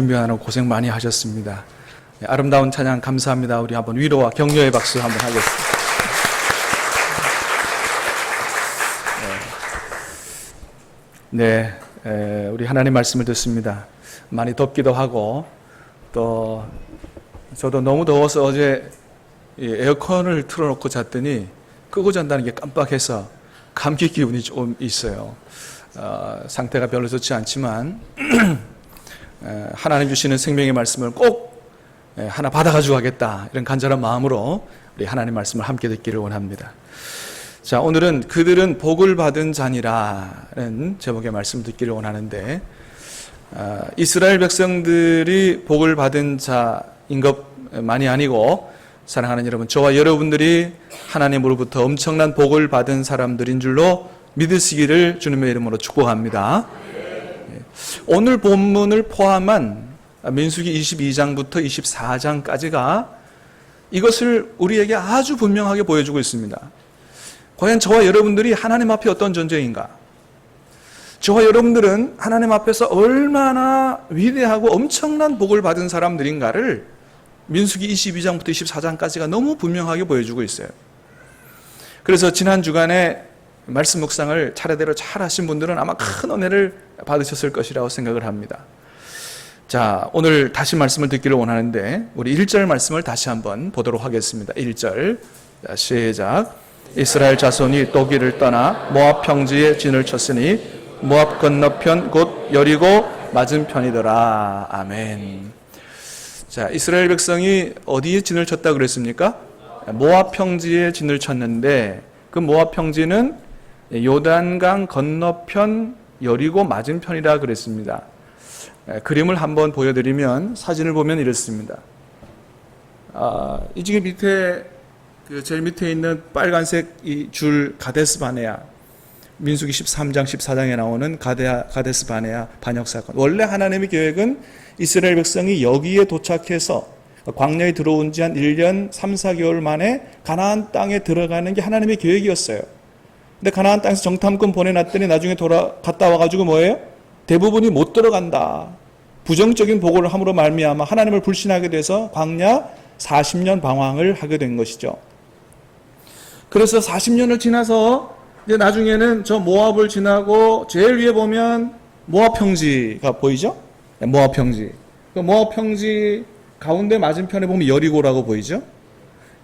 준비하느라 고생 많이 하셨습니다. 아름다운 찬양 감사합니다. 우리 한번 위로와 격려의 박수 한번 하겠습니다. 네, 우리 하나님 말씀을 듣습니다. 많이 덥기도 하고 또 저도 너무 더워서 어제 에어컨을 틀어놓고 잤더니 끄고 잔다는 게 깜빡해서 감기 기운이 좀 있어요. 상태가 별로 좋지 않지만 하나님 주시는 생명의 말씀을 꼭 하나 받아가지고 가겠다, 이런 간절한 마음으로 우리 하나님 말씀을 함께 듣기를 원합니다. 자, 오늘은 그들은 복을 받은 자니라는 제목의 말씀 듣기를 원하는데, 이스라엘 백성들이 복을 받은 자인 것만이 아니고, 사랑하는 여러분, 저와 여러분들이 하나님으로부터 엄청난 복을 받은 사람들인 줄로 믿으시기를 주님의 이름으로 축복합니다. 오늘 본문을 포함한 민수기 22장부터 24장까지가 이것을 우리에게 아주 분명하게 보여주고 있습니다. 과연 저와 여러분들이 하나님 앞에 어떤 존재인가? 저와 여러분들은 하나님 앞에서 얼마나 위대하고 엄청난 복을 받은 사람들인가를 민수기 22장부터 24장까지가 너무 분명하게 보여주고 있어요. 그래서 지난 주간에 말씀 묵상을 차례대로 잘 하신 분들은 아마 큰 은혜를 받으셨을 것이라고 생각을 합니다. 자, 오늘 다시 말씀을 듣기를 원하는데 우리 1절 말씀을 다시 한번 보도록 하겠습니다. 1절 시작. 이스라엘 자손이 또기를 떠나 모압 평지에 진을 쳤으니 모압 건너편 곧 여리고 맞은편이더라. 아멘. 자, 이스라엘 백성이 어디에 진을 쳤다 그랬습니까? 모압 평지에 진을 쳤는데 그 모압 평지는 요단강 건너편 여리고 맞은편이라 그랬습니다. 그림을 한번 보여드리면 사진을 보면 이렇습니다. 이 지금 밑에 제일 밑에 있는 빨간색 이 줄 가데스 바네아, 민수기 13장 14장에 나오는 가데스 바네아 반역 사건. 원래 하나님의 계획은 이스라엘 백성이 여기에 도착해서 광야에 들어온 지 한 1년 3, 4개월 만에 가나안 땅에 들어가는 게 하나님의 계획이었어요. 근데 가나안 땅에서 정탐꾼 보내놨더니 나중에 갔다 와가지고 뭐예요? 대부분이 못 들어간다. 부정적인 보고를 함으로 말미암아 하나님을 불신하게 돼서 광야 40년 방황을 하게 된 것이죠. 그래서 40년을 지나서 이제 나중에는 저 모압을 지나고 제일 위에 보면 모압 평지가 보이죠? 모압 평지. 그 모압 평지 가운데 맞은편에 보면 여리고라고 보이죠?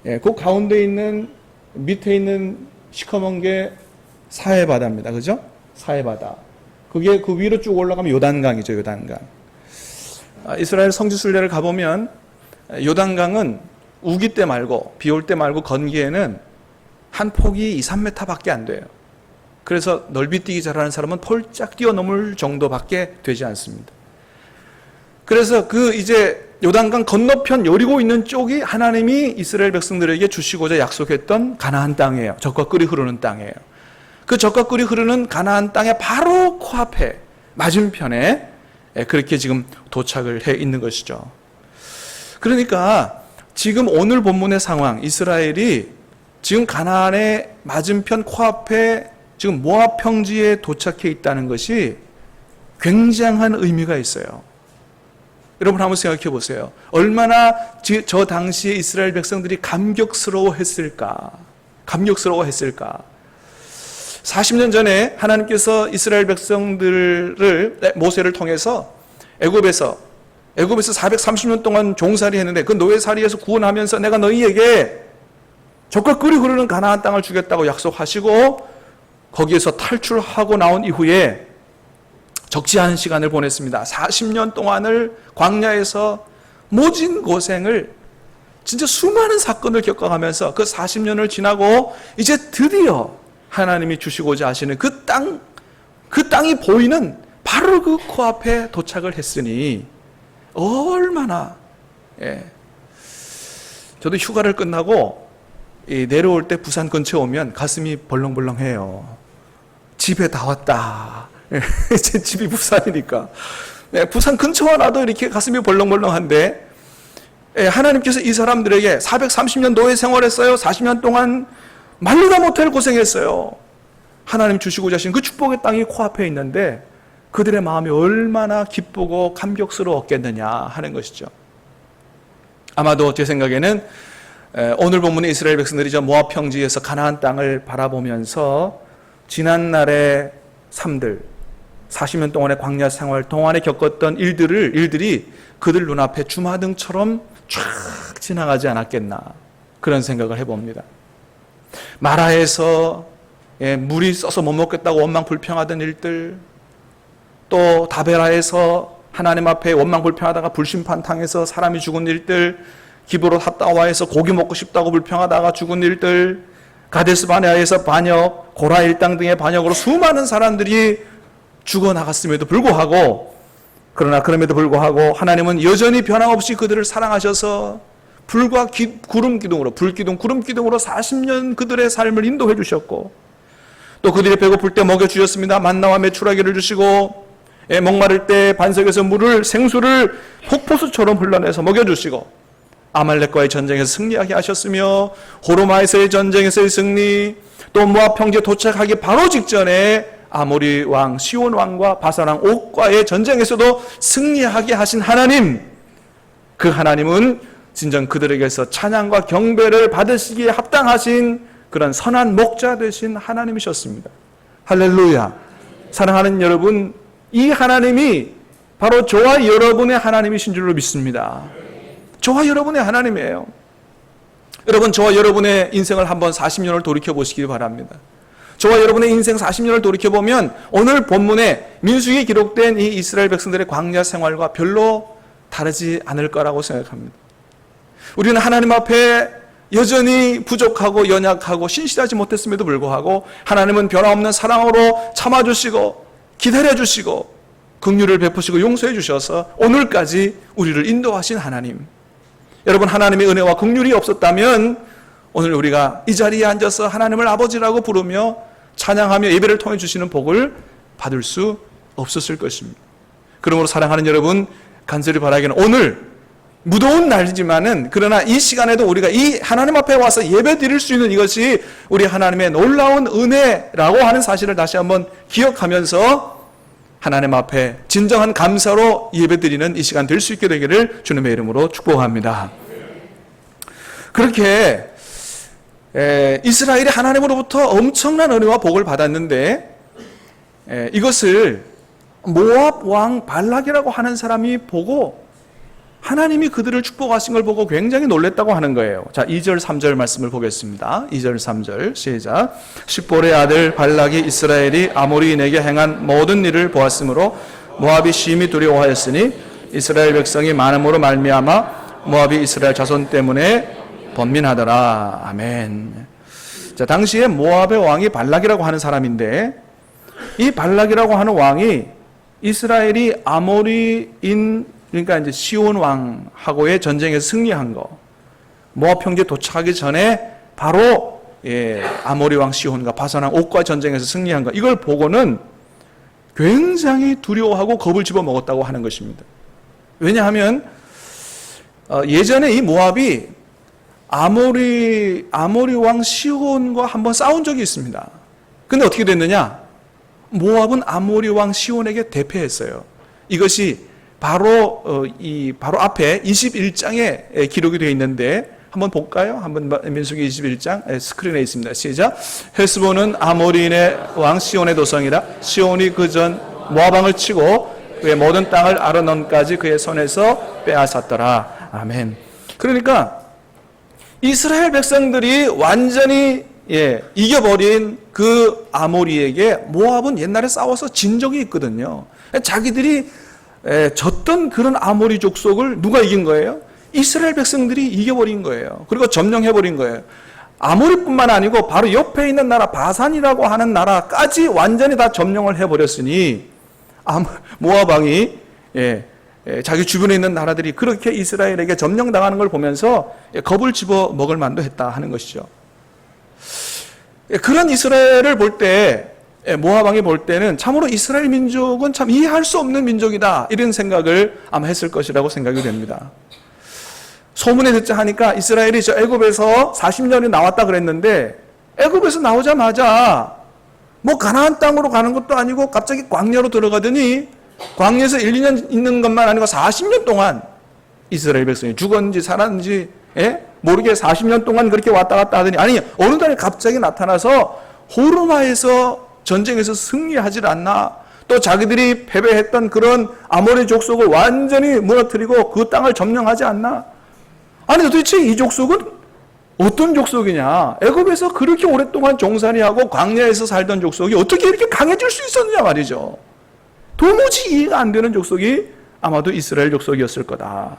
예, 그 가운데 있는 밑에 있는 시커먼 게 사해바다입니다. 그죠? 사해바다. 그게 그 위로 쭉 올라가면 요단강이죠. 요단강. 이스라엘 성지순례를 가보면 요단강은 우기 때 말고 비 올 때 말고 건기에는 한 폭이 2, 3m 밖에 안 돼요. 그래서 넓이 뛰기 잘하는 사람은 폴짝 뛰어넘을 정도밖에 되지 않습니다. 그래서 이제 요단강 건너편 여리고 있는 쪽이 하나님이 이스라엘 백성들에게 주시고자 약속했던 가나안 땅이에요. 젖과 꿀이 흐르는 땅이에요. 그 젖과 꿀이 흐르는 가나안 땅의 바로 코앞에 맞은편에 그렇게 지금 도착을 해 있는 것이죠. 그러니까 지금 오늘 본문의 상황, 이스라엘이 지금 가나안의 맞은편 코앞에 지금 모압 평지에 도착해 있다는 것이 굉장한 의미가 있어요. 여러분 한번 생각해 보세요. 얼마나 저 당시에 이스라엘 백성들이 감격스러워했을까? 40년 전에 하나님께서 이스라엘 백성들을 모세를 통해서 애굽에서 430년 동안 종살이 했는데 그 노예살이에서 구원하면서 내가 너희에게 젖과 꿀이 흐르는 가나안 땅을 주겠다고 약속하시고 거기에서 탈출하고 나온 이후에 적지 않은 시간을 보냈습니다. 40년 동안을 광야에서 모진 고생을 진짜 수많은 사건을 겪어가면서 그 40년을 지나고 이제 드디어 하나님이 주시고자 하시는 그 땅이 보이는 바로 그 코앞에 도착을 했으니 얼마나, 저도 휴가를 끝나고 내려올 때 부산 근처에 오면 가슴이 벌렁벌렁해요. 집에 다 왔다. 제 집이 부산이니까. 부산 근처와 나도 이렇게 가슴이 벌렁벌렁한데, 하나님께서 이 사람들에게 430년 노예 생활했어요. 40년 동안 말로 다 못할 고생했어요. 하나님 주시고자 하신 그 축복의 땅이 코앞에 있는데 그들의 마음이 얼마나 기쁘고 감격스러웠겠느냐 하는 것이죠. 아마도 제 생각에는 오늘 본문의 이스라엘 백성들이 저 모압 평지에서 가나안 땅을 바라보면서 지난날의 삶들, 40년 동안의 광야 생활 동안에 겪었던 일들이 그들 눈앞에 주마등처럼 쫙 지나가지 않았겠나, 그런 생각을 해봅니다. 마라에서 물이 써서 못 먹겠다고 원망 불평하던 일들, 또 다베라에서 하나님 앞에 원망 불평하다가 불심판 당해서 사람이 죽은 일들, 기브로 핫다와에서 고기 먹고 싶다고 불평하다가 죽은 일들, 가데스 바네아에서 반역, 고라 일당 등의 반역으로 수많은 사람들이 죽어나갔음에도 불구하고, 그럼에도 불구하고 하나님은 여전히 변함없이 그들을 사랑하셔서 불과 구름 기둥으로, 불기둥, 구름 기둥으로 40년 그들의 삶을 인도해 주셨고, 또 그들이 배고플 때 먹여주셨습니다. 만나와 메추라기를 주시고, 목마를 때 반석에서 생수를 폭포수처럼 흘러내서 먹여주시고, 아말렉과의 전쟁에서 승리하게 하셨으며, 호르마에서의 전쟁에서의 승리, 또 모압 평지에 도착하기 바로 직전에 아모리 왕 시온 왕과 바산 왕 옥과의 전쟁에서도 승리하게 하신 하나님, 그 하나님은 진정 그들에게서 찬양과 경배를 받으시기에 합당하신 그런 선한 목자 되신 하나님이셨습니다. 할렐루야. 사랑하는 여러분, 이 하나님이 바로 저와 여러분의 하나님이신 줄로 믿습니다. 저와 여러분의 하나님이에요. 여러분, 저와 여러분의 인생을 한번 40년을 돌이켜보시기 바랍니다. 저와 여러분의 인생 40년을 돌이켜보면 오늘 본문에 민수기에 기록된 이 이스라엘 백성들의 광야 생활과 별로 다르지 않을 거라고 생각합니다. 우리는 하나님 앞에 여전히 부족하고 연약하고 신실하지 못했음에도 불구하고 하나님은 변함없는 사랑으로 참아주시고 기다려주시고 긍휼을 베푸시고 용서해 주셔서 오늘까지 우리를 인도하신 하나님. 여러분, 하나님의 은혜와 긍휼이 없었다면 오늘 우리가 이 자리에 앉아서 하나님을 아버지라고 부르며 찬양하며 예배를 통해 주시는 복을 받을 수 없었을 것입니다. 그러므로 사랑하는 여러분, 간절히 바라기는 오늘 무더운 날이지만은 그러나 이 시간에도 우리가 이 하나님 앞에 와서 예배 드릴 수 있는 이것이 우리 하나님의 놀라운 은혜라고 하는 사실을 다시 한번 기억하면서 하나님 앞에 진정한 감사로 예배 드리는 이 시간 될 수 있게 되기를 주님의 이름으로 축복합니다. 그렇게 이스라엘이 하나님으로부터 엄청난 은혜와 복을 받았는데 이것을 모압 왕 발락이라고 하는 사람이 보고 하나님이 그들을 축복하신 걸 보고 굉장히 놀랬다고 하는 거예요. 자, 2절 3절 말씀을 보겠습니다. 2절 3절 시작. 십볼의 아들 발락이 이스라엘이 아모리인에게 행한 모든 일을 보았으므로 모압이 심히 두려워하였으니 이스라엘 백성이 많음으로 말미암아 모압이 이스라엘 자손 때문에 번민하더라. 아멘. 자, 당시에 모압의 왕이 발락이라고 하는 사람인데 이 발락이라고 하는 왕이 이스라엘이 아모리인, 그러니까 이제 시온 왕하고의 전쟁에서 승리한 거, 모압 평지에 도착하기 전에 바로 아모리 왕 시온과 바산 왕 옥과 전쟁에서 승리한 거, 이걸 보고는 굉장히 두려워하고 겁을 집어 먹었다고 하는 것입니다. 왜냐하면 예전에 이 모압이 아모리 왕 시온과 한번 싸운 적이 있습니다. 근데 어떻게 됐느냐? 모압은 아모리 왕 시온에게 대패했어요. 이것이 바로 앞에 21장에 기록이 되어 있는데 한번 볼까요? 한번 민수기 21장 스크린에 있습니다. 시작. 헤스본은 아모리인의 왕 시온의 도성이라 시온이 그 전 모압 왕을 치고 그의 모든 땅을 아르논까지 그의 손에서 빼앗았더라. 아멘. 그러니까 이스라엘 백성들이 완전히 이겨버린 그 아모리에게 모압은 옛날에 싸워서 진 적이 있거든요. 자기들이 졌던 그런 아모리 족속을 누가 이긴 거예요? 이스라엘 백성들이 이겨버린 거예요. 그리고 점령해버린 거예요. 아모리뿐만 아니고 바로 옆에 있는 나라 바산이라고 하는 나라까지 완전히 다 점령을 해버렸으니 모압 왕이 자기 주변에 있는 나라들이 그렇게 이스라엘에게 점령당하는 걸 보면서 겁을 집어 먹을 만도 했다 하는 것이죠. 그런 이스라엘을 볼 때, 모압 왕이 볼 때는 참으로 이스라엘 민족은 참 이해할 수 없는 민족이다, 이런 생각을 아마 했을 것이라고 생각이 됩니다. 소문에 듣자 하니까 이스라엘이 저 애굽에서 40년이 나왔다 그랬는데 애굽에서 나오자마자 뭐 가나안 땅으로 가는 것도 아니고 갑자기 광야로 들어가더니 광야에서 1, 2년 있는 것만 아니고 40년 동안 이스라엘 백성이 죽었는지 살았는지 모르게 40년 동안 그렇게 왔다 갔다 하더니 아니 어느 날에 갑자기 나타나서 호르마에서 전쟁에서 승리하질 않나, 또 자기들이 패배했던 그런 아모리 족속을 완전히 무너뜨리고 그 땅을 점령하지 않나. 아니 도대체 이 족속은 어떤 족속이냐, 애굽에서 그렇게 오랫동안 종살이하고 광야에서 살던 족속이 어떻게 이렇게 강해질 수 있었느냐 말이죠. 도무지 이해가 안 되는 족속이 아마도 이스라엘 족속이었을 거다.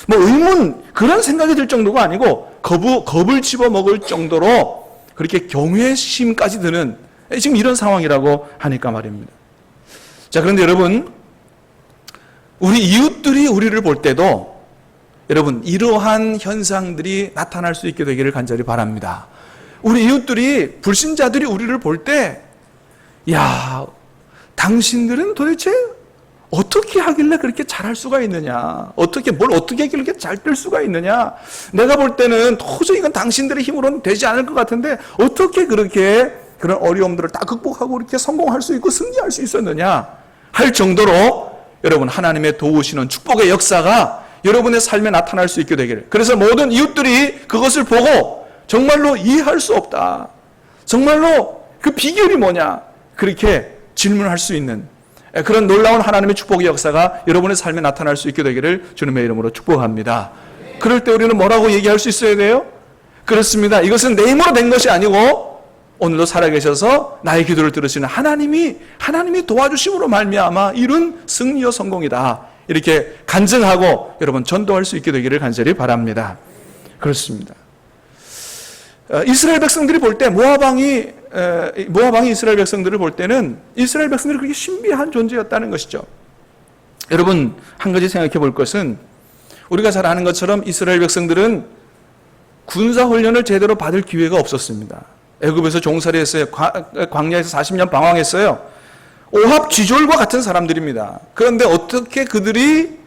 뭐 의문, 그런 생각이 들 정도가 아니고 겁을 집어먹을 정도로 그렇게 경외심까지 드는 지금 이런 상황이라고 하니까 말입니다. 자, 그런데 여러분, 우리 이웃들이 우리를 볼 때도 여러분 이러한 현상들이 나타날 수 있게 되기를 간절히 바랍니다. 우리 이웃들이, 불신자들이 우리를 볼 때, 야, 당신들은 도대체 어떻게 하길래 그렇게 잘할 수가 있느냐, 뭘 어떻게 하길래 그렇게 잘 될 수가 있느냐, 내가 볼 때는 도저히 이건 당신들의 힘으로는 되지 않을 것 같은데 어떻게 그렇게 그런 어려움들을 다 극복하고 이렇게 성공할 수 있고 승리할 수 있었느냐 할 정도로 여러분 하나님의 도우시는 축복의 역사가 여러분의 삶에 나타날 수 있게 되기를. 그래서 모든 이웃들이 그것을 보고 정말로 이해할 수 없다, 정말로 그 비결이 뭐냐, 그렇게 질문할 수 있는 그런 놀라운 하나님의 축복의 역사가 여러분의 삶에 나타날 수 있게 되기를 주님의 이름으로 축복합니다. 그럴 때 우리는 뭐라고 얘기할 수 있어야 돼요? 그렇습니다. 이것은 내 힘으로 된 것이 아니고 오늘도 살아계셔서 나의 기도를 들으시는 하나님이 도와주심으로 말미암아 이룬 승리요 성공이다, 이렇게 간증하고 여러분 전도할 수 있게 되기를 간절히 바랍니다. 그렇습니다. 이스라엘 백성들이 볼 때 모압왕이 이스라엘 백성들을 볼 때는 이스라엘 백성들이 그렇게 신비한 존재였다는 것이죠. 여러분 한 가지 생각해 볼 것은, 우리가 잘 아는 것처럼 이스라엘 백성들은 군사훈련을 제대로 받을 기회가 없었습니다. 애굽에서 종살이했어요. 광야에서 40년 방황했어요. 오합지졸과 같은 사람들입니다. 그런데 어떻게 그들이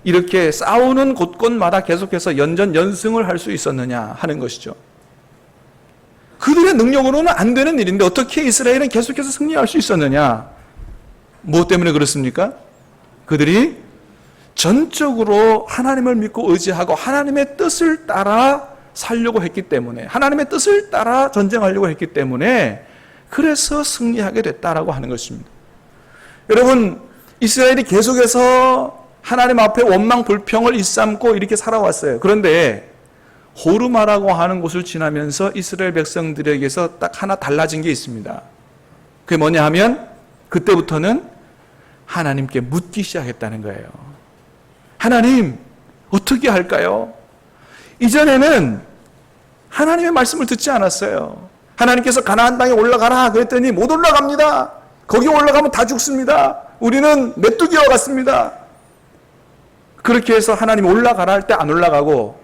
이렇게 싸우는 곳곳마다 계속해서 연전연승을 할 수 있었느냐 하는 것이죠. 그들의 능력으로는 안 되는 일인데 어떻게 이스라엘은 계속해서 승리할 수 있었느냐? 무엇 때문에 그렇습니까? 그들이 전적으로 하나님을 믿고 의지하고 하나님의 뜻을 따라 살려고 했기 때문에, 하나님의 뜻을 따라 전쟁하려고 했기 때문에 그래서 승리하게 됐다라고 하는 것입니다. 여러분, 이스라엘이 계속해서 하나님 앞에 원망 불평을 일삼고 이렇게 살아왔어요. 그런데 호르마라고 하는 곳을 지나면서 이스라엘 백성들에게서 딱 하나 달라진 게 있습니다. 그게 뭐냐 하면 그때부터는 하나님께 묻기 시작했다는 거예요. 하나님, 어떻게 할까요? 이전에는 하나님의 말씀을 듣지 않았어요. 하나님께서 가나안 땅에 올라가라 그랬더니 못 올라갑니다. 거기 올라가면 다 죽습니다. 우리는 메뚜기와 같습니다. 그렇게 해서 하나님이 올라가라 할 때 안 올라가고,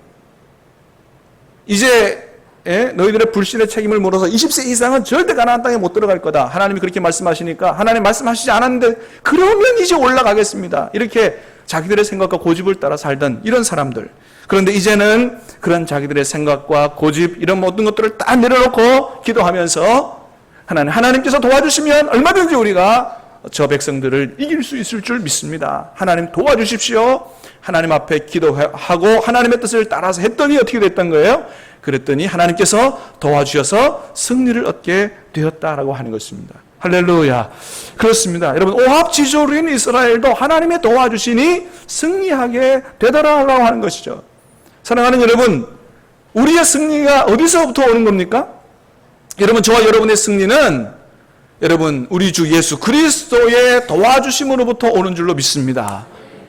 이제 너희들의 불신의 책임을 물어서 20세 이상은 절대 가나안 땅에 못 들어갈 거다, 하나님이 그렇게 말씀하시니까 하나님 말씀하시지 않았는데 그러면 이제 올라가겠습니다, 이렇게 자기들의 생각과 고집을 따라 살던 이런 사람들. 그런데 이제는 그런 자기들의 생각과 고집, 이런 모든 것들을 다 내려놓고 기도하면서 하나님께서 도와주시면 얼마든지 우리가 저 백성들을 이길 수 있을 줄 믿습니다. 하나님 도와주십시오. 하나님 앞에 기도하고 하나님의 뜻을 따라서 했더니 어떻게 됐던 거예요? 그랬더니 하나님께서 도와주셔서 승리를 얻게 되었다라고 하는 것입니다. 할렐루야. 그렇습니다. 여러분, 오합지졸인 이스라엘도 하나님의 도와주시니 승리하게 되더라라고 하는 것이죠. 사랑하는 여러분, 우리의 승리가 어디서부터 오는 겁니까? 여러분, 저와 여러분의 승리는 여러분 우리 주 예수 그리스도의 도와주심으로부터 오는 줄로 믿습니다.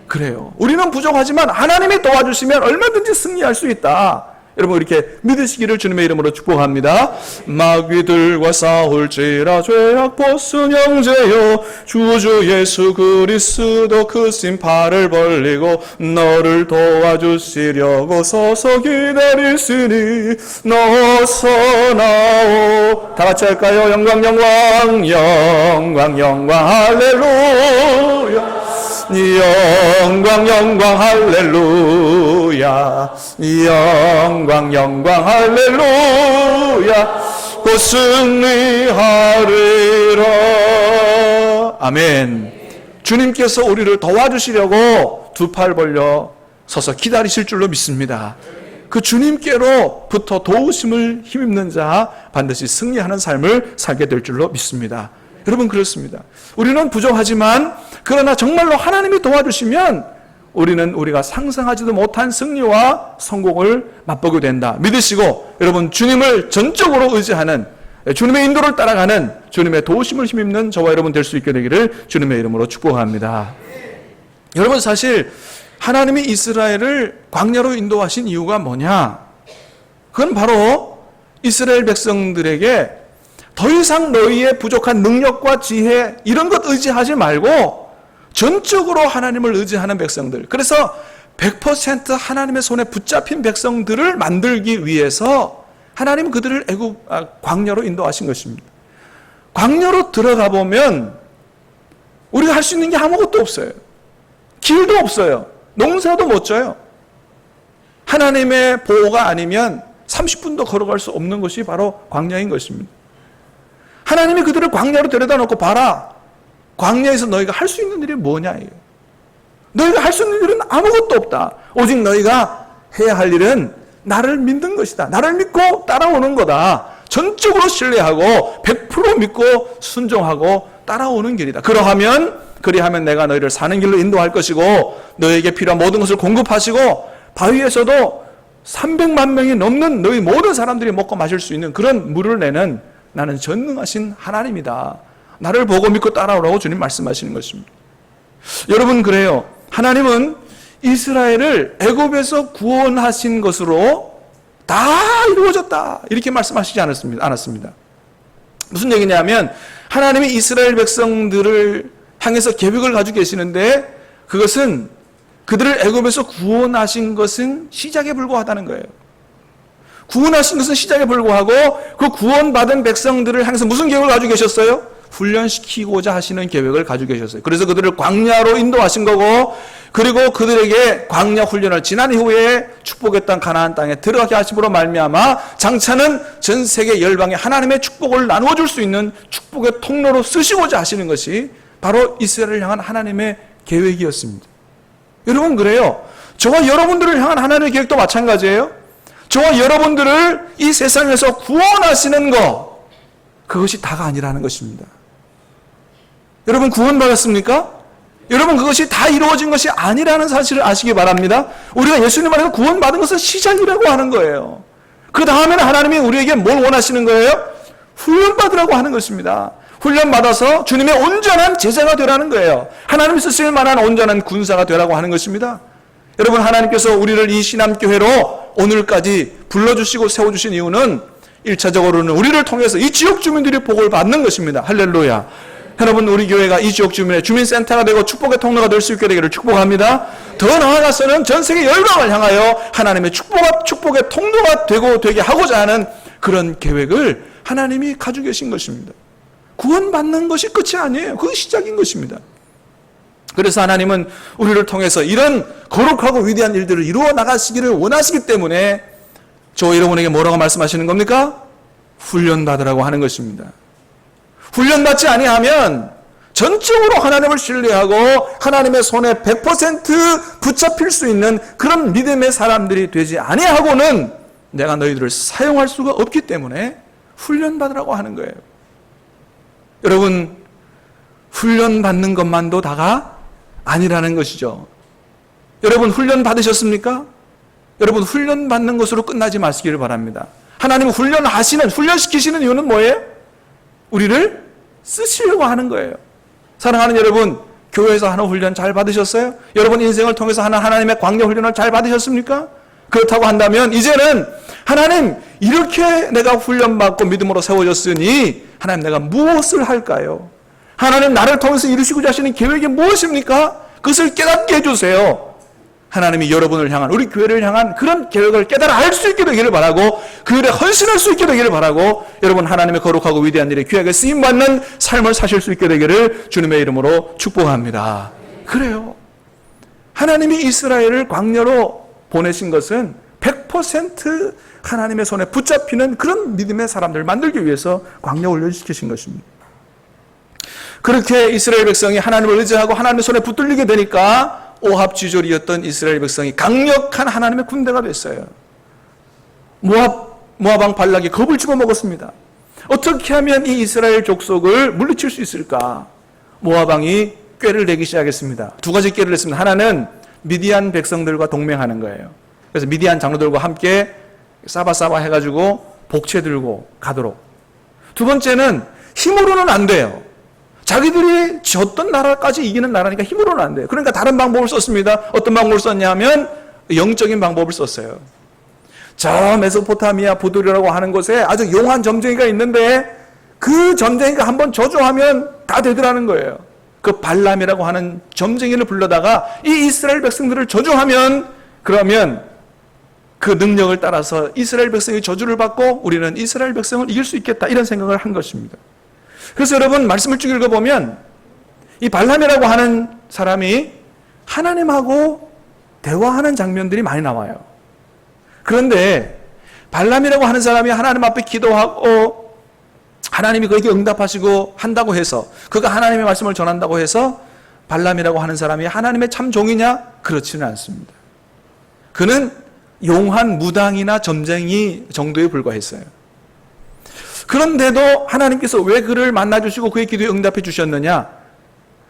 그래요. 우리는 부족하지만 하나님이 도와주시면 얼마든지 승리할 수 있다. 여러분 이렇게 믿으시기를 주님의 이름으로 축복합니다. 마귀들과 싸울지라 죄악 벗은 형제여, 주 예수 그리스도 그 심판을 벌리고 너를 도와주시려고 서서 기다리시니 너서 나오. 다 같이 할까요? 영광 영광 영광 영광 할렐루야. 영광 영광 할렐루야. 영광 영광 할렐루야. 곧 승리하리라. 아멘. 주님께서 우리를 도와주시려고 두 팔 벌려 서서 기다리실 줄로 믿습니다. 그 주님께로부터 도우심을 힘입는 자 반드시 승리하는 삶을 살게 될 줄로 믿습니다. 여러분, 그렇습니다. 우리는 부족하지만 그러나 정말로 하나님이 도와주시면 우리는 우리가 상상하지도 못한 승리와 성공을 맛보게 된다 믿으시고, 여러분, 주님을 전적으로 의지하는, 주님의 인도를 따라가는, 주님의 도우심을 힘입는 저와 여러분 될 수 있게 되기를 주님의 이름으로 축복합니다. 여러분, 사실 하나님이 이스라엘을 광야로 인도하신 이유가 뭐냐? 그건 바로 이스라엘 백성들에게 더 이상 너희의 부족한 능력과 지혜 이런 것 의지하지 말고 전적으로 하나님을 의지하는 백성들, 그래서 100% 하나님의 손에 붙잡힌 백성들을 만들기 위해서 하나님은 그들을 광야로 인도하신 것입니다. 광야로 들어가 보면 우리가 할 수 있는 게 아무것도 없어요. 길도 없어요. 농사도 못 져요. 하나님의 보호가 아니면 30분도 걸어갈 수 없는 것이 바로 광야인 것입니다. 하나님이 그들을 광야로 데려다 놓고, 봐라, 광야에서 너희가 할 수 있는 일이 뭐냐, 이거. 너희가 할 수 있는 일은 아무것도 없다. 오직 너희가 해야 할 일은 나를 믿는 것이다. 나를 믿고 따라오는 거다. 전적으로 신뢰하고 100% 믿고 순종하고 따라오는 길이다. 그리하면 내가 너희를 사는 길로 인도할 것이고 너희에게 필요한 모든 것을 공급하시고 바위에서도 300만 명이 넘는 너희 모든 사람들이 먹고 마실 수 있는 그런 물을 내는 나는 전능하신 하나님이다. 나를 보고 믿고 따라오라고 주님 말씀하시는 것입니다. 여러분, 그래요. 하나님은 이스라엘을 애굽에서 구원하신 것으로 다 이루어졌다 이렇게 말씀하시지 않았습니다. 무슨 얘기냐면 하나님이 이스라엘 백성들을 향해서 계획을 가지고 계시는데 그것은 그들을 애굽에서 구원하신 것은 시작에 불과하다는 거예요. 구원하신 것은 시작에 불과하고 그 구원받은 백성들을 향해서 무슨 계획을 가지고 계셨어요? 훈련시키고자 하시는 계획을 가지고 계셨어요. 그래서 그들을 광야로 인도하신 거고, 그리고 그들에게 광야 훈련을 지난 이후에 축복의 땅 가나안 땅에 들어가게 하심으로 말미암아 장차는 전 세계 열방에 하나님의 축복을 나누어 줄 수 있는 축복의 통로로 쓰시고자 하시는 것이 바로 이스라엘을 향한 하나님의 계획이었습니다. 여러분, 그래요. 저와 여러분들을 향한 하나님의 계획도 마찬가지예요. 저와 여러분들을 이 세상에서 구원하시는 것, 그것이 다가 아니라는 것입니다. 여러분, 구원받았습니까? 여러분, 그것이 다 이루어진 것이 아니라는 사실을 아시기 바랍니다. 우리가 예수님 안에서 구원받은 것은 시작이라고 하는 거예요. 그 다음에는 하나님이 우리에게 뭘 원하시는 거예요? 훈련받으라고 하는 것입니다. 훈련받아서 주님의 온전한 제자가 되라는 거예요. 하나님이 쓰실 만한 온전한 군사가 되라고 하는 것입니다. 여러분, 하나님께서 우리를 이 신암교회로 오늘까지 불러주시고 세워주신 이유는 1차적으로는 우리를 통해서 이 지역 주민들이 복을 받는 것입니다. 할렐루야. 여러분, 우리 교회가 이 지역 주민의 주민센터가 되고 축복의 통로가 될 수 있게 되기를 축복합니다. 더 나아가서는 전 세계 열방을 향하여 하나님의 축복의 통로가 되게 하고자 하는 그런 계획을 하나님이 가지고 계신 것입니다. 구원받는 것이 끝이 아니에요. 그게 시작인 것입니다. 그래서 하나님은 우리를 통해서 이런 거룩하고 위대한 일들을 이루어 나가시기를 원하시기 때문에 저 여러분에게 뭐라고 말씀하시는 겁니까? 훈련받으라고 하는 것입니다. 훈련받지 아니하면 전적으로 하나님을 신뢰하고 하나님의 손에 100% 붙잡힐 수 있는 그런 믿음의 사람들이 되지 아니하고는 내가 너희들을 사용할 수가 없기 때문에 훈련받으라고 하는 거예요. 여러분, 훈련받는 것만도 다가 아니라는 것이죠. 여러분, 훈련 받으셨습니까? 여러분, 훈련 받는 것으로 끝나지 마시기를 바랍니다. 하나님은 훈련시키시는 이유는 뭐예요? 우리를 쓰시려고 하는 거예요. 사랑하는 여러분, 교회에서 하는 훈련 잘 받으셨어요? 여러분 인생을 통해서 하는 하나님의 광야 훈련을 잘 받으셨습니까? 그렇다고 한다면 이제는 하나님, 이렇게 내가 훈련받고 믿음으로 세워졌으니 하나님, 내가 무엇을 할까요? 하나님, 나를 통해서 이루시고자 하시는 계획이 무엇입니까? 그것을 깨닫게 해주세요. 하나님이 여러분을 향한, 우리 교회를 향한 그런 계획을 깨달아 알 수 있게 되기를 바라고, 그 일에 헌신할 수 있게 되기를 바라고, 여러분 하나님의 거룩하고 위대한 일에 귀하게 쓰임받는 삶을 사실 수 있게 되기를 주님의 이름으로 축복합니다. 그래요. 하나님이 이스라엘을 광야로 보내신 것은 100% 하나님의 손에 붙잡히는 그런 믿음의 사람들을 만들기 위해서 광야 훈련시키신 것입니다. 그렇게 이스라엘 백성이 하나님을 의지하고 하나님의 손에 붙들리게 되니까 오합지졸이었던 이스라엘 백성이 강력한 하나님의 군대가 됐어요. 모압 왕 발락이 겁을 집어먹었습니다. 어떻게 하면 이 이스라엘 족속을 물리칠 수 있을까? 모압 왕이 꾀를 내기 시작했습니다. 두 가지 꾀를 냈습니다. 하나는 미디안 백성들과 동맹하는 거예요. 그래서 미디안 장로들과 함께 싸바싸바 해가지고 복채 들고 가도록. 두 번째는 힘으로는 안 돼요. 자기들이 졌던 나라까지 이기는 나라니까 힘으로는 안 돼요. 그러니까 다른 방법을 썼습니다. 어떤 방법을 썼냐면 영적인 방법을 썼어요. 저 메소포타미아 부두리라고 하는 곳에 아주 용한 점쟁이가 있는데 그 점쟁이가 한번 저주하면 다 되더라는 거예요. 그 발람이라고 하는 점쟁이를 불러다가 이 이스라엘 백성들을 저주하면 그러면 그 능력을 따라서 이스라엘 백성이 저주를 받고 우리는 이스라엘 백성을 이길 수 있겠다 이런 생각을 한 것입니다. 그래서 여러분 말씀을 쭉 읽어보면 이 발람이라고 하는 사람이 하나님하고 대화하는 장면들이 많이 나와요. 그런데 발람이라고 하는 사람이 하나님 앞에 기도하고 하나님이 그에게 응답하시고 한다고 해서 그가 하나님의 말씀을 전한다고 해서 발람이라고 하는 사람이 하나님의 참 종이냐? 그렇지는 않습니다. 그는 용한 무당이나 점쟁이 정도에 불과했어요. 그런데도 하나님께서 왜 그를 만나주시고 그의 기도에 응답해 주셨느냐?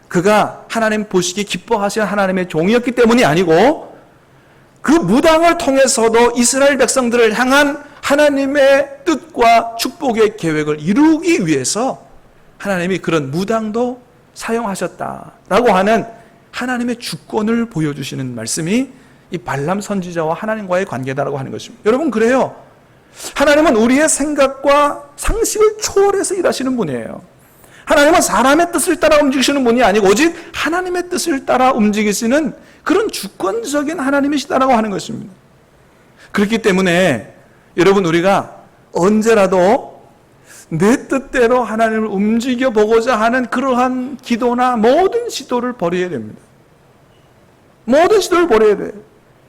그가 하나님 보시기 기뻐하시는 하나님의 종이었기 때문이 아니고 그 무당을 통해서도 이스라엘 백성들을 향한 하나님의 뜻과 축복의 계획을 이루기 위해서 하나님이 그런 무당도 사용하셨다라고 하는 하나님의 주권을 보여주시는 말씀이 이 발람 선지자와 하나님과의 관계다라고 하는 것입니다. 여러분 그래요. 하나님은 우리의 생각과 상식을 초월해서 일하시는 분이에요. 하나님은 사람의 뜻을 따라 움직이시는 분이 아니고 오직 하나님의 뜻을 따라 움직이시는 그런 주권적인 하나님이시다라고 하는 것입니다. 그렇기 때문에 여러분 우리가 언제라도 내 뜻대로 하나님을 움직여 보고자 하는 그러한 기도나 모든 시도를 버려야 됩니다. 모든 시도를 버려야 돼요.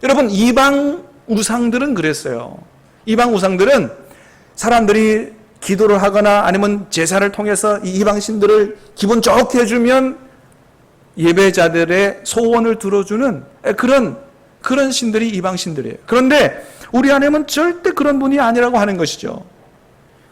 여러분 이방 우상들은 그랬어요. 이방 우상들은 사람들이 기도를 하거나 아니면 제사를 통해서 이 이방 신들을 기분 좋게 해주면 예배자들의 소원을 들어주는 그런 신들이 이방 신들이에요. 그런데 우리 하나님은 절대 그런 분이 아니라고 하는 것이죠.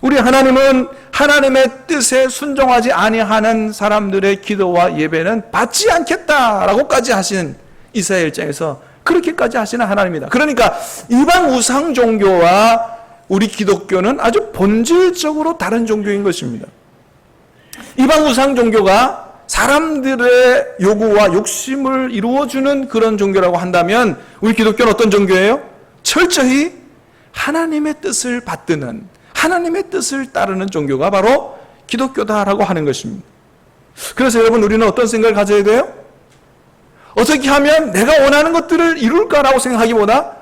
우리 하나님은 하나님의 뜻에 순종하지 아니하는 사람들의 기도와 예배는 받지 않겠다라고까지 하신 이사야 1장에서 그렇게까지 하시는 하나님이다. 그러니까 이방 우상 종교와 우리 기독교는 아주 본질적으로 다른 종교인 것입니다. 이방 우상 종교가 사람들의 요구와 욕심을 이루어주는 그런 종교라고 한다면 우리 기독교는 어떤 종교예요? 철저히 하나님의 뜻을 받드는 하나님의 뜻을 따르는 종교가 바로 기독교다라고 하는 것입니다. 그래서 여러분 우리는 어떤 생각을 가져야 돼요? 어떻게 하면 내가 원하는 것들을 이룰까라고 생각하기보다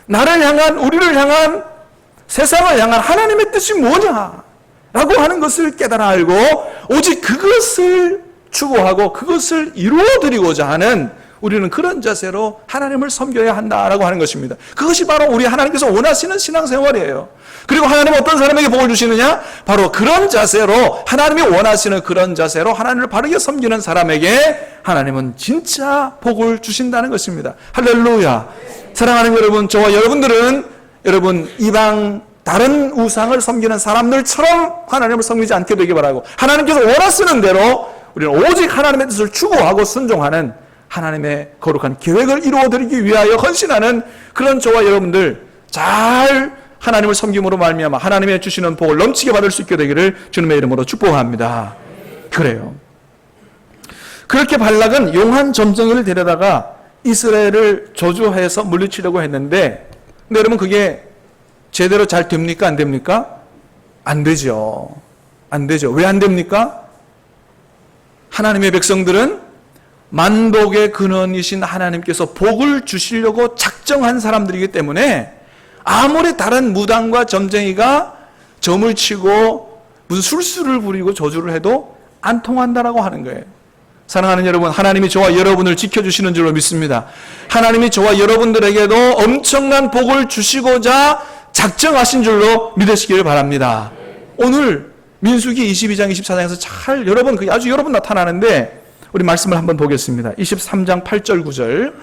나를 향한 우리를 향한 세상을 향한 하나님의 뜻이 뭐냐라고 하는 것을 깨달아 알고 오직 그것을 추구하고 그것을 이루어드리고자 하는 우리는 그런 자세로 하나님을 섬겨야 한다라고 하는 것입니다. 그것이 바로 우리 하나님께서 원하시는 신앙생활이에요. 그리고 하나님은 어떤 사람에게 복을 주시느냐? 바로 그런 자세로 하나님이 원하시는 그런 자세로 하나님을 바르게 섬기는 사람에게 하나님은 진짜 복을 주신다는 것입니다. 할렐루야. 사랑하는 여러분, 저와 여러분들은 여러분 이방 다른 우상을 섬기는 사람들처럼 하나님을 섬기지 않게 되기 바라고 하나님께서 원하시는 대로 우리는 오직 하나님의 뜻을 추구하고 순종하는 하나님의 거룩한 계획을 이루어드리기 위하여 헌신하는 그런 저와 여러분들 잘 하나님을 섬김으로 말미암아 하나님의 주시는 복을 넘치게 받을 수 있게 되기를 주님의 이름으로 축복합니다. 그래요. 그렇게 발락은 용한 점쟁이를 데려다가 이스라엘을 저주해서 물리치려고 했는데 근데 여러분 그게 제대로 잘 됩니까? 안 됩니까? 안 되죠. 안 되죠. 왜 안 됩니까? 하나님의 백성들은 만복의 근원이신 하나님께서 복을 주시려고 작정한 사람들이기 때문에 아무리 다른 무당과 점쟁이가 점을 치고 무슨 술수를 부리고 저주를 해도 안 통한다라고 하는 거예요. 사랑하는 여러분, 하나님이 저와 여러분을 지켜주시는 줄로 믿습니다. 하나님이 저와 여러분들에게도 엄청난 복을 주시고자 작정하신 줄로 믿으시기를 바랍니다. 오늘 민수기 22장 24장에서 잘 여러분, 아주 여러분 나타나는데 우리 말씀을 한번 보겠습니다. 23장 8절 9절.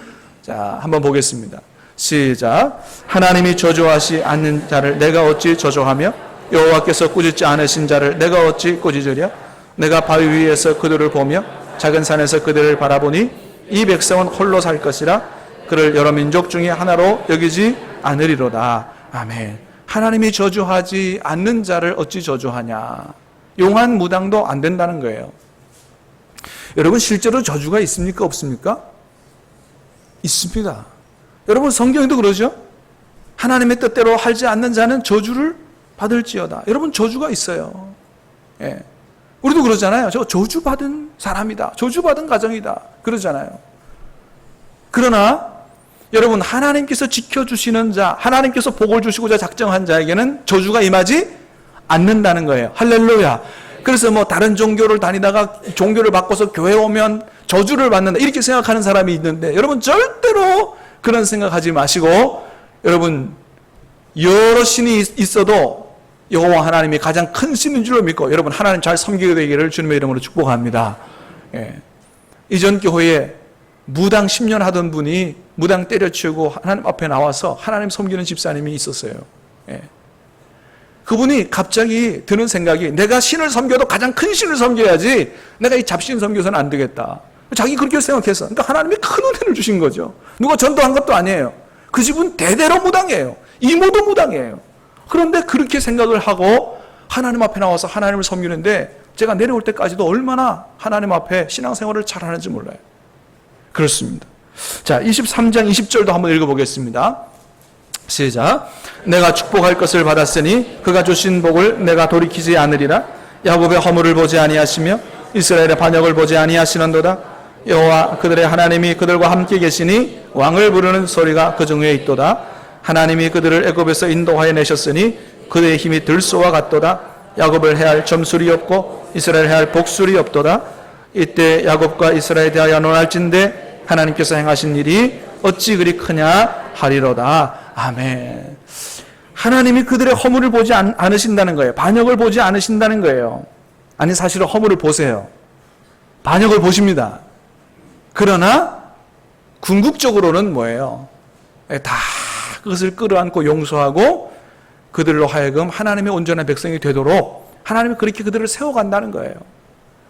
자, 한번 보겠습니다. 시작. 하나님이 저주하시 않는 자를 내가 어찌 저주하며 여호와께서 꾸짖지 않으신 자를 내가 어찌 꾸짖으랴. 내가 바위 위에서 그들을 보며 작은 산에서 그들을 바라보니 이 백성은 홀로 살 것이라. 그를 여러 민족 중에 하나로 여기지 않으리로다. 아멘. 하나님이 저주하지 않는 자를 어찌 저주하냐. 용한 무당도 안 된다는 거예요. 여러분, 실제로 저주가 있습니까? 없습니까? 있습니다. 여러분, 성경에도 그러죠? 하나님의 뜻대로 하지 않는 자는 저주를 받을지어다. 여러분, 저주가 있어요. 예. 우리도 그러잖아요. 저 저주받은 사람이다. 저주받은 가정이다. 그러잖아요. 그러나 여러분, 하나님께서 지켜주시는 자, 하나님께서 복을 주시고자 작정한 자에게는 저주가 임하지 않는다는 거예요. 할렐루야. 그래서 뭐 다른 종교를 다니다가 종교를 바꿔서 교회 오면 저주를 받는다, 이렇게 생각하는 사람이 있는데, 여러분 절대로 그런 생각하지 마시고, 여러분 여러 신이 있어도 여호와 하나님이 가장 큰 신인 줄로 믿고 여러분 하나님 잘 섬기게 되기를 주님의 이름으로 축복합니다. 예. 이전 교회에 무당 10년 하던 분이 무당 때려치우고 하나님 앞에 나와서 하나님 섬기는 집사님이 있었어요. 예. 그분이 갑자기 드는 생각이, 내가 신을 섬겨도 가장 큰 신을 섬겨야지 내가 이 잡신 섬겨서는 안 되겠다. 자기 그렇게 생각했어. 그러니까 하나님이 큰 은혜를 주신 거죠. 누가 전도한 것도 아니에요. 그 집은 대대로 무당이에요. 이모도 무당이에요. 그런데 그렇게 생각을 하고 하나님 앞에 나와서 하나님을 섬기는데, 제가 내려올 때까지도 얼마나 하나님 앞에 신앙생활을 잘하는지 몰라요. 그렇습니다. 자, 23장 20절도 한번 읽어보겠습니다. 시작. 내가 축복할 것을 받았으니 그가 주신 복을 내가 돌이키지 않으리라. 야곱의 허물을 보지 아니하시며 이스라엘의 반역을 보지 아니하시는도다. 여호와 그들의 하나님이 그들과 함께 계시니 왕을 부르는 소리가 그 중에 있도다. 하나님이 그들을 애굽에서 인도하여 내셨으니 그들의 힘이 들소와 같도다. 야곱을 해할 점술이 없고 이스라엘 해할 복술이 없도다. 이때 야곱과 이스라엘에 대하여 논할진대 하나님께서 행하신 일이 어찌 그리 크냐 하리로다. 아멘. 하나님이 그들의 허물을 보지 않으신다는 거예요. 반역을 보지 않으신다는 거예요. 아니, 사실은 허물을 보세요. 반역을 보십니다. 그러나 궁극적으로는 뭐예요? 다 그것을 끌어안고 용서하고 그들로 하여금 하나님의 온전한 백성이 되도록 하나님이 그렇게 그들을 세워간다는 거예요.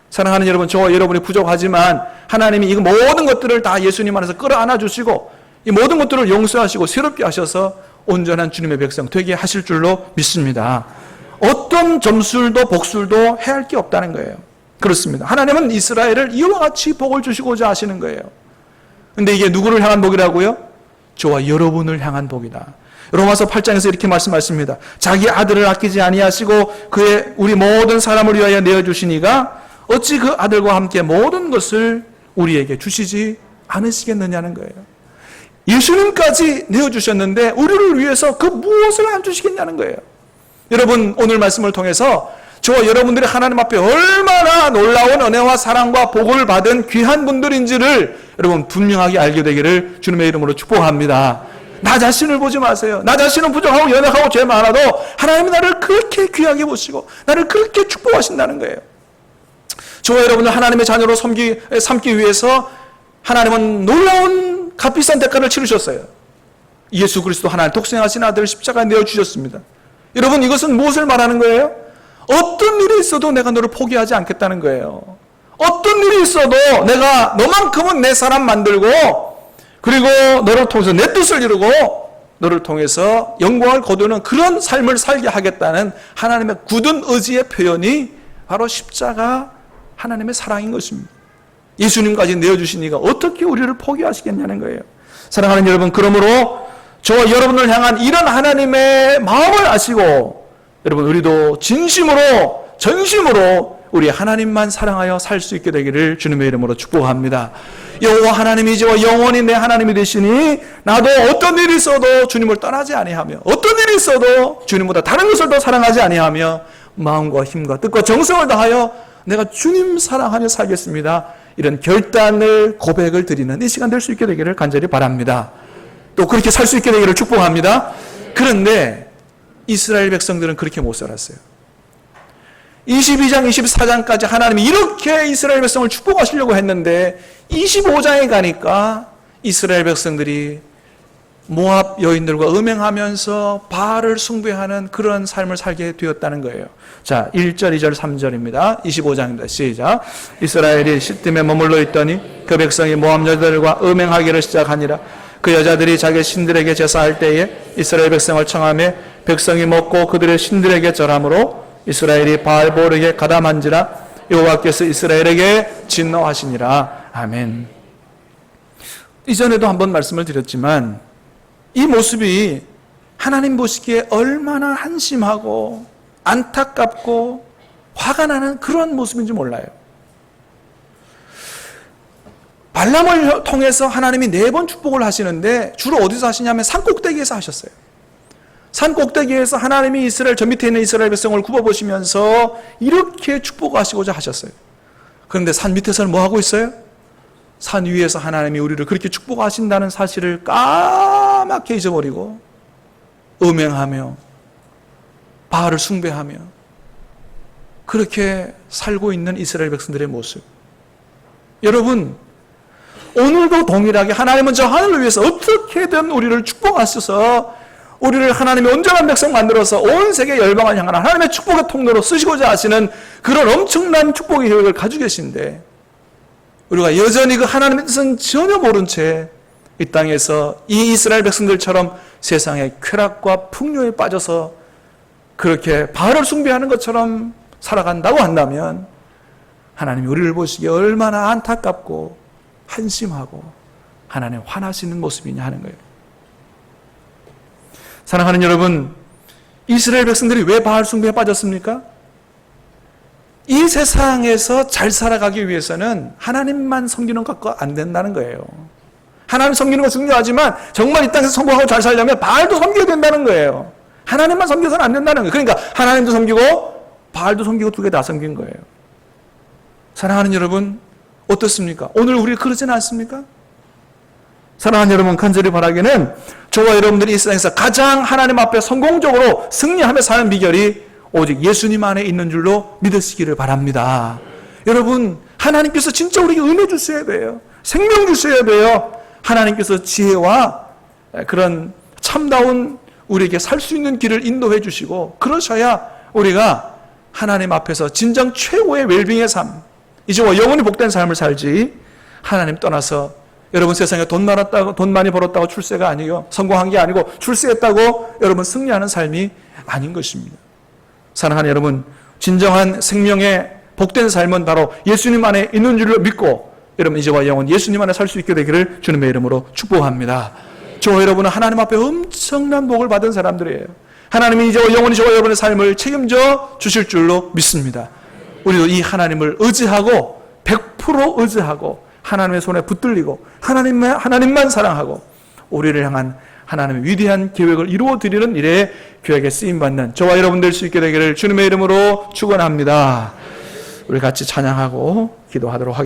사랑하는 여러분, 저와 여러분이 부족하지만 하나님이 이 모든 것들을 다 예수님 안에서 끌어안아 주시고 이 모든 것들을 용서하시고 새롭게 하셔서 온전한 주님의 백성 되게 하실 줄로 믿습니다. 어떤 점술도 복술도 해할 게 없다는 거예요. 그렇습니다. 하나님은 이스라엘을 이와 같이 복을 주시고자 하시는 거예요. 근데 이게 누구를 향한 복이라고요? 저와 여러분을 향한 복이다. 로마서 8장에서 이렇게 말씀하십니다. 자기 아들을 아끼지 아니하시고 그의 우리 모든 사람을 위하여 내어주시니가 어찌 그 아들과 함께 모든 것을 우리에게 주시지 않으시겠느냐는 거예요. 예수님까지 내어주셨는데 우리를 위해서 그 무엇을 안 주시겠냐는 거예요. 여러분, 오늘 말씀을 통해서 저와 여러분들이 하나님 앞에 얼마나 놀라운 은혜와 사랑과 복을 받은 귀한 분들인지를 여러분 분명하게 알게 되기를 주님의 이름으로 축복합니다. 나 자신을 보지 마세요. 나 자신은 부족하고 연약하고 죄 많아도 하나님이 나를 그렇게 귀하게 보시고 나를 그렇게 축복하신다는 거예요. 저와 여러분을 하나님의 자녀로 삼기 위해서 하나님은 놀라운 값비싼 대가를 치르셨어요. 예수 그리스도 하나님 독생하신 아들 십자가에 내어주셨습니다. 여러분, 이것은 무엇을 말하는 거예요? 어떤 일이 있어도 내가 너를 포기하지 않겠다는 거예요. 어떤 일이 있어도 내가 너만큼은 내 사람 만들고 그리고 너를 통해서 내 뜻을 이루고 너를 통해서 영광을 거두는 그런 삶을 살게 하겠다는 하나님의 굳은 의지의 표현이 바로 십자가 하나님의 사랑인 것입니다. 예수님까지 내어주신 이가 어떻게 우리를 포기하시겠냐는 거예요. 사랑하는 여러분, 그러므로 저와 여러분을 향한 이런 하나님의 마음을 아시고 여러분, 우리도 진심으로 전심으로 우리 하나님만 사랑하여 살 수 있게 되기를 주님의 이름으로 축복합니다. 여호와 하나님이 저와 영원히 내 하나님이 되시니 나도 어떤 일이 있어도 주님을 떠나지 아니하며 어떤 일이 있어도 주님보다 다른 것을 더 사랑하지 아니하며 마음과 힘과 뜻과 정성을 다하여 내가 주님 사랑하며 살겠습니다. 이런 결단을 고백을 드리는 이 시간 될 수 있게 되기를 간절히 바랍니다. 또 그렇게 살 수 있게 되기를 축복합니다. 그런데 이스라엘 백성들은 그렇게 못 살았어요. 22장, 24장까지 하나님이 이렇게 이스라엘 백성을 축복하시려고 했는데 25장에 가니까 이스라엘 백성들이 모압 여인들과 음행하면서 바알을 숭배하는 그런 삶을 살게 되었다는 거예요. 자, 1절, 2절, 3절입니다. 25장입니다. 시작. 이스라엘이 시딤에 머물러 있더니 그 백성이 모압 여자들과 음행하기를 시작하니라. 그 여자들이 자기 신들에게 제사할 때에 이스라엘 백성을 청하며 백성이 먹고 그들의 신들에게 절함으로 이스라엘이 바알보르게 가담한지라. 여호와께서 이스라엘에게 진노하시니라. 아멘. 이전에도 한번 말씀을 드렸지만 이 모습이 하나님 보시기에 얼마나 한심하고 안타깝고 화가 나는 그런 모습인지 몰라요. 발람을 통해서 하나님이 4번 축복을 하시는데 주로 어디서 하시냐면 산꼭대기에서 하셨어요. 산꼭대기에서 하나님이 이스라엘, 저 밑에 있는 이스라엘 백성을 굽어보시면서 이렇게 축복하시고자 하셨어요. 그런데 산 밑에서는 뭐 하고 있어요? 산 위에서 하나님이 우리를 그렇게 축복하신다는 사실을 까맣게 잊어버리고 음행하며 바알을 숭배하며 그렇게 살고 있는 이스라엘 백성들의 모습. 여러분, 오늘도 동일하게 하나님은 저 하늘을 위해서 어떻게든 우리를 축복하셔서 우리를 하나님의 온전한 백성 만들어서 온 세계 열방을 향한 하나님의 축복의 통로로 쓰시고자 하시는 그런 엄청난 축복의 계획을 가지고 계신데 우리가 여전히 그 하나님의 뜻은 전혀 모른 채 이 땅에서 이 이스라엘 백성들처럼 세상의 쾌락과 풍요에 빠져서 그렇게 바알을 숭배하는 것처럼 살아간다고 한다면 하나님이 우리를 보시기에 얼마나 안타깝고 한심하고 하나님 화나시는 모습이냐 하는 거예요. 사랑하는 여러분, 이스라엘 백성들이 왜 바알 숭배에 빠졌습니까? 이 세상에서 잘 살아가기 위해서는 하나님만 섬기는 것과 안 된다는 거예요. 하나님 섬기는 건 중요하지만 정말 이 땅에서 성공하고 잘 살려면 바알도 섬겨야 된다는 거예요. 하나님만 섬겨서는 안 된다는 거예요. 그러니까 하나님도 섬기고 바알도 섬기고 두 개 다 섬긴 거예요. 사랑하는 여러분, 어떻습니까? 오늘 우리 그러지는 않습니까? 사랑하는 여러분, 간절히 바라기는 저와 여러분들이 이 세상에서 가장 하나님 앞에 성공적으로 승리하며 사는 비결이 오직 예수님 안에 있는 줄로 믿으시기를 바랍니다. 여러분, 하나님께서 진짜 우리에게 은혜 주셔야 돼요. 생명 주셔야 돼요. 하나님께서 지혜와 그런 참다운 우리에게 살 수 있는 길을 인도해 주시고 그러셔야 우리가 하나님 앞에서 진정 최고의 웰빙의 삶, 이제와 영원히 복된 삶을 살지 하나님 떠나서 여러분 세상에 돈 많이 벌었다고 출세가 아니요, 성공한 게 아니고 출세했다고 여러분 승리하는 삶이 아닌 것입니다. 사랑하는 여러분, 진정한 생명의 복된 삶은 바로 예수님 안에 있는 줄로 믿고 여러분 이제와 영원 예수님 안에 살 수 있게 되기를 주님의 이름으로 축복합니다. 저와 여러분은 하나님 앞에 엄청난 복을 받은 사람들이에요. 하나님이 이제와 영원히 저와 여러분의 삶을 책임져 주실 줄로 믿습니다. 우리도 이 하나님을 의지하고 100% 의지하고 하나님의 손에 붙들리고 하나님만 사랑하고 우리를 향한 하나님의 위대한 계획을 이루어드리는 일에 귀하게 쓰임받는 저와 여러분 될 수 있게 되기를 주님의 이름으로 축원합니다. 우리 같이 찬양하고 기도하도록 하겠습니다.